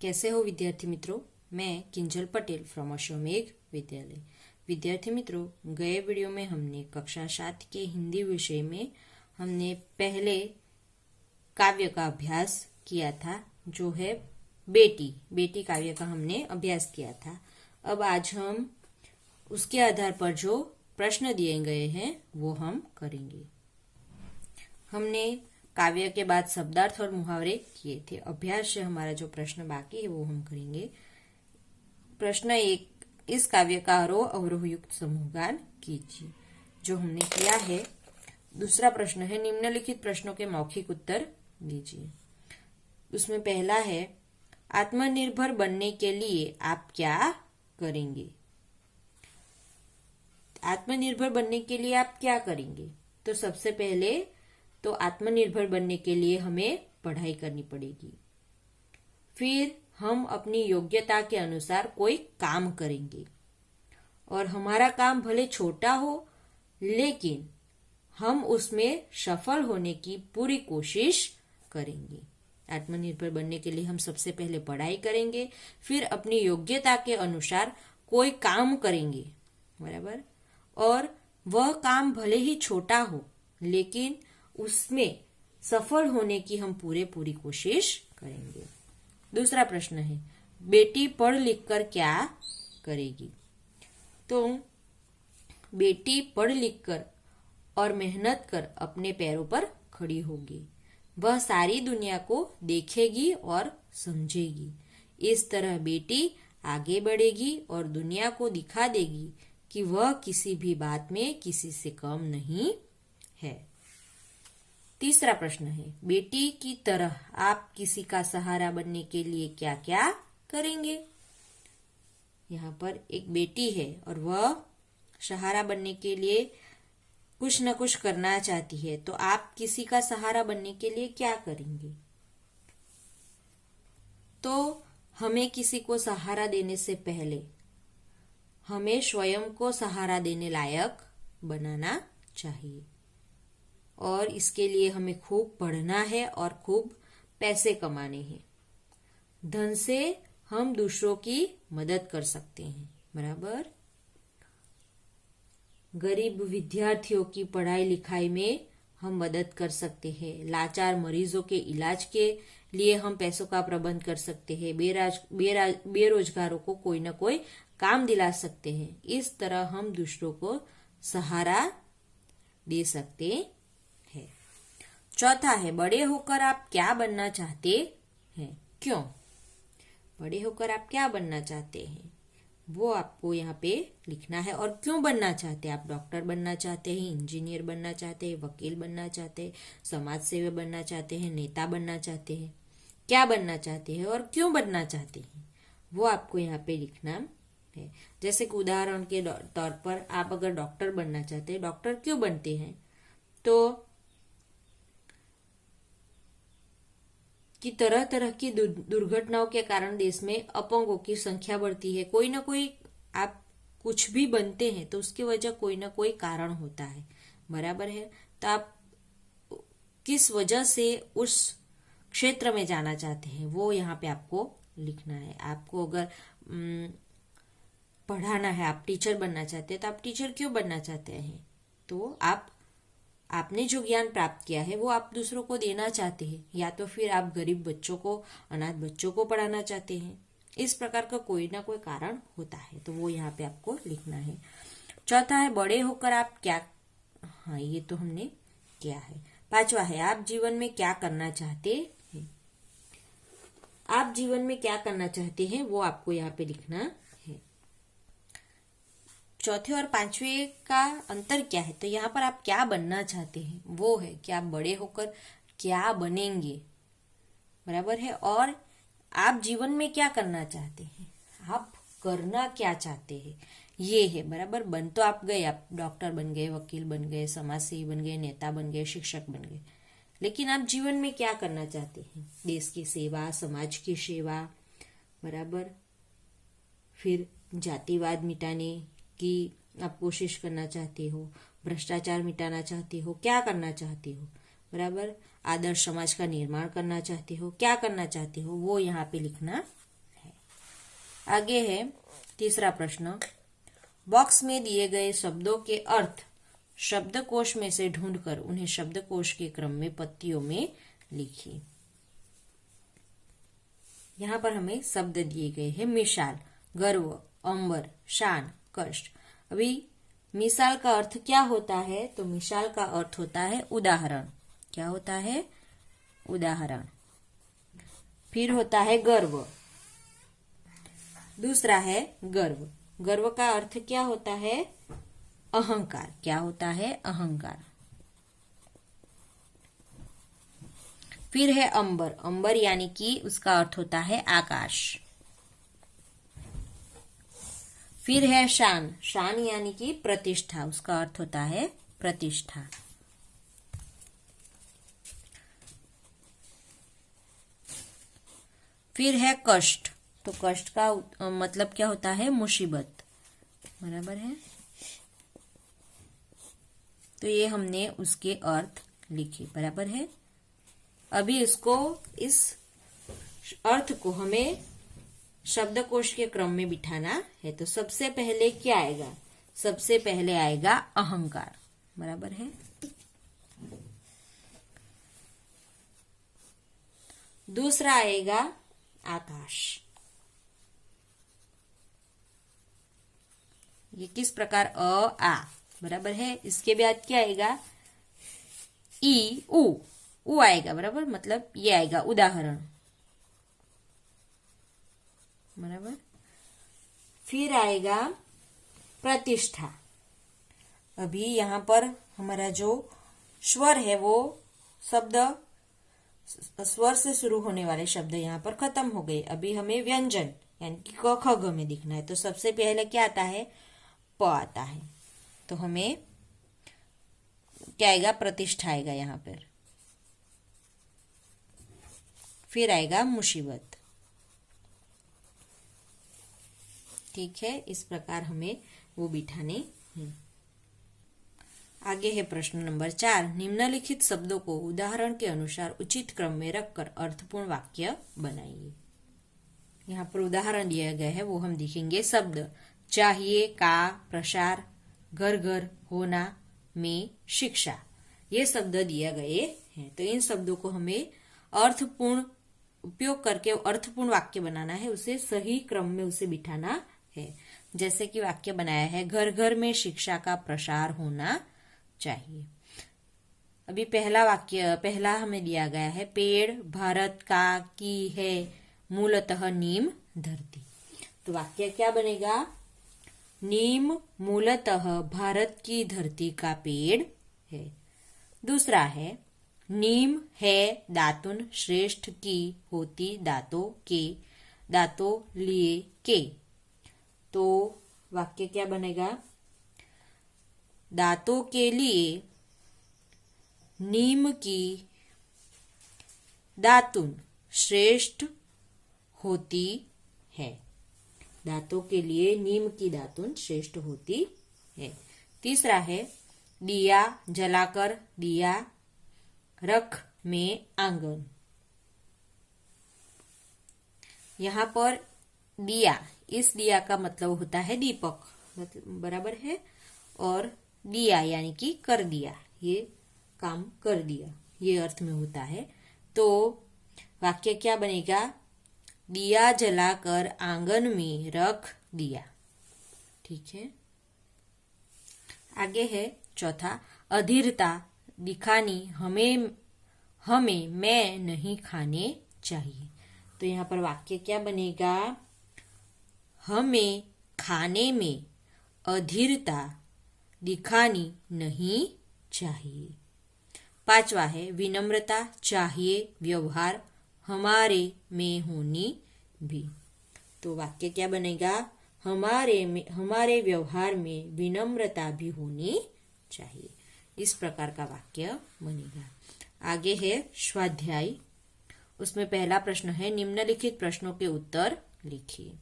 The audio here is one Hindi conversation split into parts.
कैसे हो विद्यार्थी मित्रों। मैं किंजल पटेल फ्रॉम अश्वमेघ विद्यालय। विद्यार्थी मित्रों, गए वीडियो में हमने कक्षा 7 के हिंदी विषय में हमने पहले काव्य का अभ्यास किया था, जो है बेटी काव्य का हमने अभ्यास किया था। अब आज हम उसके आधार पर जो प्रश्न दिए गए हैं वो हम करेंगे। हमने काव्य के बाद शब्दार्थ और मुहावरे किए थे। अभ्यास से हमारा जो प्रश्न बाकी है वो हम करेंगे। प्रश्न 1, इस काव्य का आरोह अवरोह युक्त समूहगान कीजिए, जो हमने किया है। दूसरा प्रश्न है, निम्नलिखित प्रश्नों के मौखिक उत्तर दीजिए। उसमें पहला है, आत्मनिर्भर बनने के लिए आप क्या करेंगे। आत्मनिर्भर बनने के लिए आप क्या करेंगे? तो सबसे पहले तो आत्मनिर्भर बनने के लिए हमें पढ़ाई करनी पड़ेगी। फिर हम अपनी योग्यता के अनुसार कोई काम करेंगे और हमारा काम भले छोटा हो, लेकिन हम उसमें सफल होने की पूरी कोशिश करेंगे। आत्मनिर्भर बनने के लिए हम सबसे पहले पढ़ाई करेंगे, फिर अपनी योग्यता के अनुसार कोई काम करेंगे, बराबर। और वह काम भले ही छोटा हो, लेकिन उसमें सफल होने की हम पूरी कोशिश करेंगे। दूसरा प्रश्न है, बेटी पढ़ लिख कर क्या करेगी। तो बेटी पढ़ लिख कर और मेहनत कर अपने पैरों पर खड़ी होगी। वह सारी दुनिया को देखेगी और समझेगी। इस तरह बेटी आगे बढ़ेगी और दुनिया को दिखा देगी कि वह किसी भी बात में किसी से कम नहीं है। तीसरा प्रश्न है, बेटी की तरह आप किसी का सहारा बनने के लिए क्या क्या करेंगे। यहाँ पर एक बेटी है और वह सहारा बनने के लिए कुछ न कुछ करना चाहती है, तो आप किसी का सहारा बनने के लिए क्या करेंगे। तो हमें किसी को सहारा देने से पहले हमें स्वयं को सहारा देने लायक बनाना चाहिए, और इसके लिए हमें खूब पढ़ना है और खूब पैसे कमाने हैं। धन से हम दूसरों की मदद कर सकते हैं, बराबर। गरीब विद्यार्थियों की पढ़ाई लिखाई में हम मदद कर सकते हैं। लाचार मरीजों के इलाज के लिए हम पैसों का प्रबंध कर सकते हैं। बेरोजगारों को कोई न कोई काम दिला सकते हैं। इस तरह हम दूसरों को सहारा दे सकते हैं। चौथा है, बड़े होकर आप क्या बनना चाहते हैं, क्यों। बड़े होकर आप क्या बनना चाहते हैं वो आपको यहाँ पे लिखना है, और क्यों बनना चाहते हैं। आप डॉक्टर बनना चाहते हैं, इंजीनियर बनना चाहते हैं, वकील बनना चाहते हैं, समाज सेवी बनना चाहते हैं, नेता बनना चाहते हैं, क्या बनना चाहते हैं और क्यों बनना चाहते हैं, वो आपको यहाँ पे लिखना है। जैसे कि उदाहरण के तौर पर आप अगर डॉक्टर बनना चाहते हैं, डॉक्टर क्यों बनते हैं, तो कि तरह तरह की दुर्घटनाओं के कारण देश में अपंगों की संख्या बढ़ती है। कोई ना कोई, आप कुछ भी बनते हैं तो उसकी वजह कोई ना कोई कारण होता है, बराबर है। तो आप किस वजह से उस क्षेत्र में जाना चाहते हैं वो यहाँ पे आपको लिखना है। आपको अगर पढ़ाना है, आप टीचर बनना चाहते हैं, तो आप टीचर क्यों बनना चाहते हैं, तो आपने जो ज्ञान प्राप्त किया है वो आप दूसरों को देना चाहते हैं, या तो फिर आप गरीब बच्चों को, अनाथ बच्चों को पढ़ाना चाहते हैं। इस प्रकार का कोई ना कोई कारण होता है, तो वो यहाँ पे आपको लिखना है। चौथा है, बड़े होकर आप क्या, हाँ ये तो हमने किया है। पांचवा है, आप जीवन में क्या करना चाहते हैं। आप जीवन में क्या करना चाहते हैं वो आपको यहाँ पे लिखना है। चौथे और पांचवे का अंतर क्या है, तो यहाँ पर आप क्या बनना चाहते हैं वो है कि आप बड़े होकर क्या बनेंगे, बराबर है। और आप जीवन में क्या करना चाहते हैं, आप करना क्या चाहते हैं, ये है, बराबर। बन तो आप गए, आप डॉक्टर बन गए, वकील बन गए, समाज सेवी बन गए, नेता बन गए, शिक्षक बन गए, लेकिन आप जीवन में क्या करना चाहते हैं। देश की सेवा, समाज की सेवा, बराबर। फिर जातिवाद मिटाने की आप कोशिश करना चाहते हो, भ्रष्टाचार मिटाना चाहते हो, क्या करना चाहते हो, बराबर। आदर्श समाज का निर्माण करना चाहते हो, क्या करना चाहते हो वो यहाँ पे लिखना आगे है तीसरा प्रश्न। बॉक्स में दिए गए शब्दों के अर्थ शब्दकोश में से ढूंढकर उन्हें शब्दकोश के क्रम में पत्तियों में लिखिए। यहाँ पर हमें शब्द दिए गए हैं मिसाल, गर्व, अंबर, शान, कष्ट। अभी मिसाल का अर्थ क्या होता है? तो मिसाल का अर्थ होता है उदाहरण। क्या होता है? उदाहरण। फिर होता है गर्व। दूसरा है गर्व। गर्व का अर्थ क्या होता है? अहंकार। क्या होता है? अहंकार। फिर है अंबर। अंबर यानी कि उसका अर्थ होता है आकाश। फिर है शान। शान यानी कि प्रतिष्ठा। उसका अर्थ होता है प्रतिष्ठा। फिर है कष्ट। तो कष्ट का मतलब क्या होता है? मुसीबत। बराबर है। तो ये हमने उसके अर्थ लिखे। बराबर है। अभी इसको, इस अर्थ को हमें शब्दकोश के क्रम में बिठाना है। तो सबसे पहले क्या आएगा? सबसे पहले आएगा अहंकार। बराबर है। दूसरा आएगा आकाश। ये किस प्रकार? अ आ। बराबर है। इसके बाद क्या आएगा? ई उ। उ आएगा। बराबर, मतलब ये आएगा उदाहरण। बराबर। फिर आएगा प्रतिष्ठा। अभी यहाँ पर हमारा जो स्वर है वो शब्द, स्वर से शुरू होने वाले शब्द यहाँ पर खत्म हो गए। अभी हमें व्यंजन यानी कि क ख ग में दिखना है। तो सबसे पहले क्या आता है? प आता है। तो हमें क्या आएगा? प्रतिष्ठा आएगा यहाँ पर। फिर आएगा मुसीबत। ठीक है, इस प्रकार हमें वो बिठाने हैं। आगे है प्रश्न नंबर 4। निम्नलिखित शब्दों को उदाहरण के अनुसार उचित क्रम में रखकर अर्थपूर्ण वाक्य बनाइए। यहाँ पर उदाहरण दिया गया है, वो हम देखेंगे। शब्द चाहिए, का, प्रसार, घर घर, होना, में, शिक्षा। ये शब्द दिए गए हैं। तो इन शब्दों को हमें अर्थपूर्ण उपयोग करके अर्थपूर्ण वाक्य बनाना है। उसे सही क्रम में उसे बिठाना है। जैसे कि वाक्य बनाया है, घर घर में शिक्षा का प्रसार होना चाहिए। अभी पहला हमें दिया गया है, पेड़ भारत का की है मूलतः नीम धरती। तो वाक्य क्या बनेगा? नीम मूलतः भारत की धरती का पेड़ है। दूसरा है, नीम है दातुन श्रेष्ठ की होती दांतों के, दांतों लिए के। तो वाक्य क्या बनेगा? दांतों के लिए नीम की दातुन श्रेष्ठ होती है। दांतों के लिए नीम की दातुन श्रेष्ठ होती है। तीसरा है, दिया जलाकर दिया रख में आंगन। यहाँ पर दिया, इस दिया का मतलब होता है दीपक। बराबर है। और दिया यानी कि कर दिया, ये काम कर दिया, ये अर्थ में होता है। तो वाक्य क्या बनेगा? दिया जलाकर आंगन में रख दिया। ठीक है। आगे है चौथा, अधीरता दिखानी हमें मैं नहीं खाने चाहिए। तो यहाँ पर वाक्य क्या बनेगा? हमें खाने में अधीरता दिखानी नहीं चाहिए। पांचवा है, विनम्रता चाहिए व्यवहार हमारे में होनी भी। तो वाक्य क्या बनेगा? हमारे व्यवहार में विनम्रता भी होनी चाहिए। इस प्रकार का वाक्य बनेगा। आगे है स्वाध्याय। उसमें पहला प्रश्न है, निम्नलिखित प्रश्नों के उत्तर लिखिए।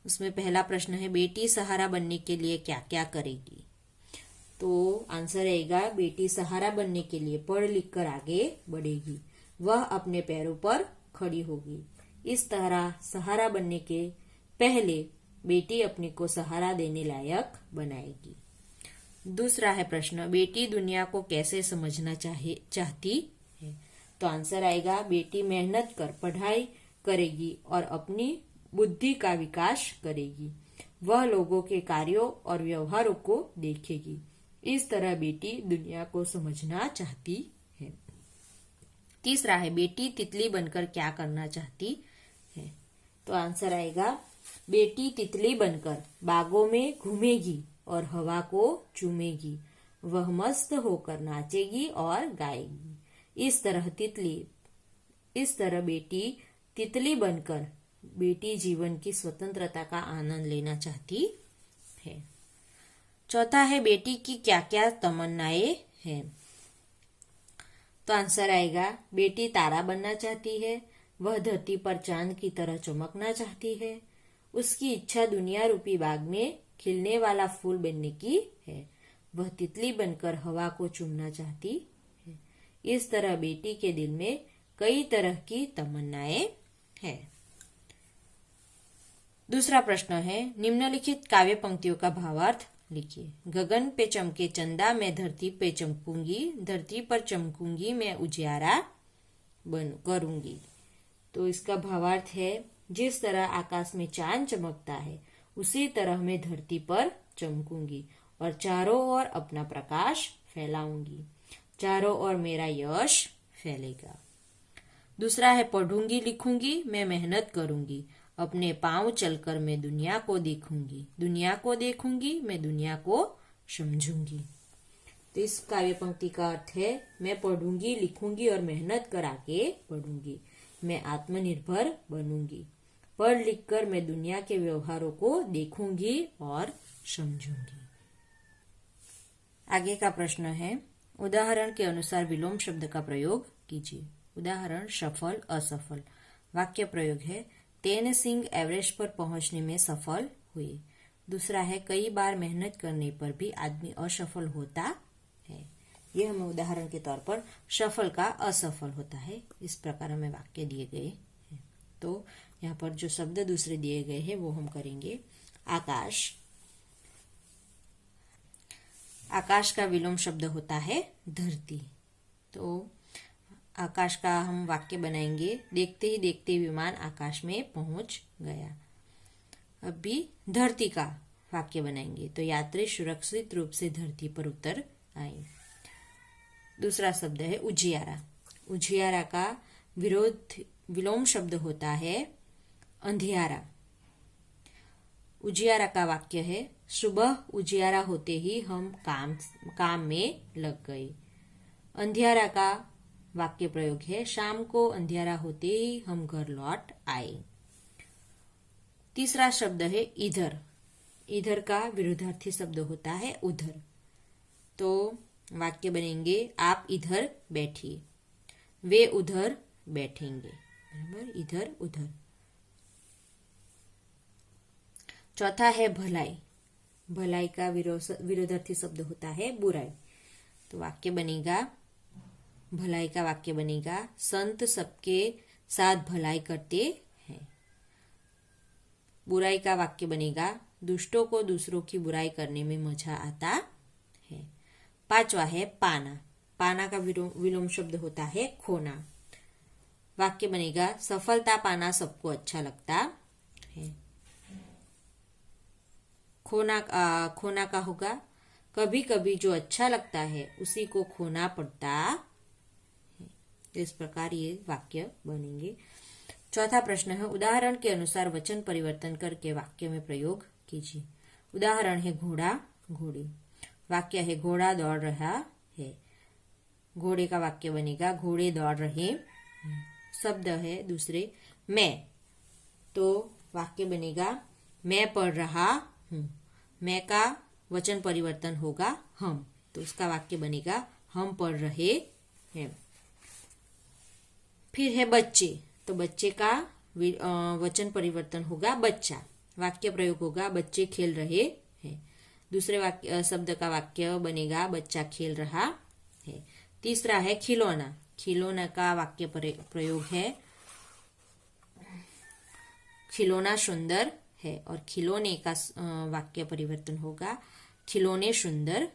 उसमें पहला प्रश्न है, बेटी सहारा बनने के लिए क्या क्या करेगी? तो आंसर रहेगा, बेटी सहारा बनने के लिए पढ़ लिख कर आगे बढ़ेगी, वह अपने पैरों पर खड़ी होगी। इस तरह सहारा बनने के पहले बेटी अपने को सहारा देने लायक बनाएगी। दूसरा है प्रश्न, बेटी दुनिया को कैसे समझना चाहती है। तो आंसर आएगा, बेटी मेहनत कर पढ़ाई करेगी और अपनी बुद्धि का विकास करेगी। वह लोगों के कार्यों और व्यवहारों को देखेगी। इस तरह बेटी दुनिया को समझना चाहती है। तीसरा है, बेटी तितली बनकर क्या करना चाहती है। तो आंसर आएगा, बेटी तितली बनकर बागों में घूमेगी और हवा को चूमेगी। वह मस्त होकर नाचेगी और गाएगी। इस तरह बेटी तितली बनकर बेटी जीवन की स्वतंत्रता का आनंद लेना चाहती है। चौथा है, बेटी की क्या क्या तमन्नाएं हैं। तो आंसर आएगा, बेटी तारा बनना चाहती है। वह धरती पर चांद की तरह चमकना चाहती है। उसकी इच्छा दुनिया रूपी बाग में खिलने वाला फूल बनने की है। वह तितली बनकर हवा को चूमना चाहती है। इस तरह बेटी के दिल में कई तरह की तमन्नाएं हैं। दूसरा प्रश्न है, निम्नलिखित काव्य पंक्तियों का भावार्थ लिखिए। गगन पे चमके चंदा, मैं धरती पे चमकूंगी। धरती पर चमकूंगी, मैं उजियारा करूंगी। तो इसका भावार्थ है, जिस तरह आकाश में चांद चमकता है उसी तरह मैं धरती पर चमकूंगी और चारों ओर अपना प्रकाश फैलाऊंगी। चारों ओर मेरा यश फैलेगा। दूसरा है, पढ़ूंगी लिखूंगी, मैं मेहनत करूंगी। अपने पांव चलकर मैं दुनिया को देखूंगी। दुनिया को देखूंगी, मैं दुनिया को समझूंगी। तो इस काव्य पंक्ति का अर्थ है, मैं पढ़ूंगी लिखूंगी और मेहनत कर आगे बढ़ूंगी। मैं आत्मनिर्भर बनूंगी। पढ़ लिखकर मैं दुनिया के व्यवहारों को देखूंगी और समझूंगी। आगे का प्रश्न है, उदाहरण के अनुसार विलोम शब्द का प्रयोग कीजिए। उदाहरण, सफल असफल। वाक्य प्रयोग है, तेन सिंह एवरेस्ट पर पहुंचने में सफल हुए। दूसरा है, कई बार मेहनत करने पर भी आदमी असफल होता है। ये हमें उदाहरण के तौर पर सफल का असफल होता है, इस प्रकार हमें वाक्य दिए गए हैं। तो यहाँ पर जो शब्द दूसरे दिए गए हैं वो हम करेंगे। आकाश। आकाश का विलोम शब्द होता है धरती। तो आकाश का हम वाक्य बनाएंगे, देखते ही देखते विमान आकाश में पहुंच गया। अभी धरती का वाक्य बनाएंगे, तो यात्री सुरक्षित रूप से धरती पर उतर आए। दूसरा शब्द है उजियारा। उजियारा का विलोम शब्द होता है अंधियारा। उजियारा का वाक्य है, सुबह उजियारा होते ही हम काम में लग गए। अंधियारा का वाक्य प्रयोग है, शाम को अंधियारा होते ही हम घर लौट आए। तीसरा शब्द है इधर। इधर का विरोधार्थी शब्द होता है उधर। तो वाक्य बनेंगे, आप इधर बैठिए, वे उधर बैठेंगे। बराबर, इधर उधर। चौथा है भलाई। भलाई का विरोधार्थी शब्द होता है बुराई। तो वाक्य बनेगा, भलाई का वाक्य बनेगा, संत सबके साथ भलाई करते हैं। बुराई का वाक्य बनेगा, दुष्टों को दूसरों की बुराई करने में मजा आता है। पांचवा है पाना। पाना का विलोम शब्द होता है खोना। वाक्य बनेगा, सफलता पाना सबको अच्छा लगता है। खोना का होगा, कभी कभी जो अच्छा लगता है उसी को खोना पड़ता है। इस प्रकार ये वाक्य बनेंगे। चौथा प्रश्न है, उदाहरण के अनुसार वचन परिवर्तन करके वाक्य में प्रयोग कीजिए। उदाहरण है घोड़ा घोड़ी। वाक्य है, घोड़ा दौड़ रहा है। घोड़े का वाक्य बनेगा, घोड़े दौड़ रहे। शब्द है दूसरे मैं। तो वाक्य बनेगा, मैं पढ़ रहा हूँ। मैं का वचन परिवर्तन होगा हम। तो उसका वाक्य बनेगा, हम पढ़ रहे हैं। फिर है बच्चे। तो बच्चे का वचन परिवर्तन होगा बच्चा। वाक्य प्रयोग होगा, बच्चे खेल रहे हैं। दूसरे वाक्य शब्द का वाक्य बनेगा, बच्चा खेल रहा है। तीसरा है खिलौना। खिलौना का वाक्य प्रयोग है, खिलौना सुंदर है। है और खिलौने का वाक्य परिवर्तन होगा खिलौने सुंदर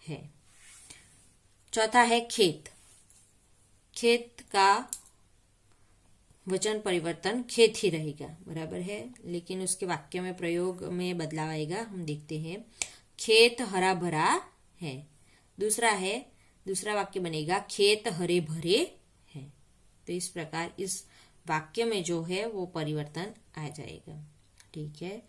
है। चौथा है खेत। खेत का वचन परिवर्तन खेत ही रहेगा, बराबर है, लेकिन उसके वाक्य में प्रयोग में बदलाव आएगा। हम देखते हैं, खेत हरा भरा है। दूसरा वाक्य बनेगा खेत हरे भरे हैं। तो इस प्रकार इस वाक्य में जो है वो परिवर्तन आ जाएगा। ठीक है,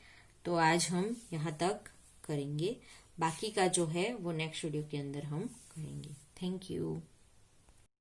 तो आज हम यहाँ तक करेंगे, बाकी का जो है वो नेक्स्ट वीडियो के अंदर हम करेंगे। Thank you.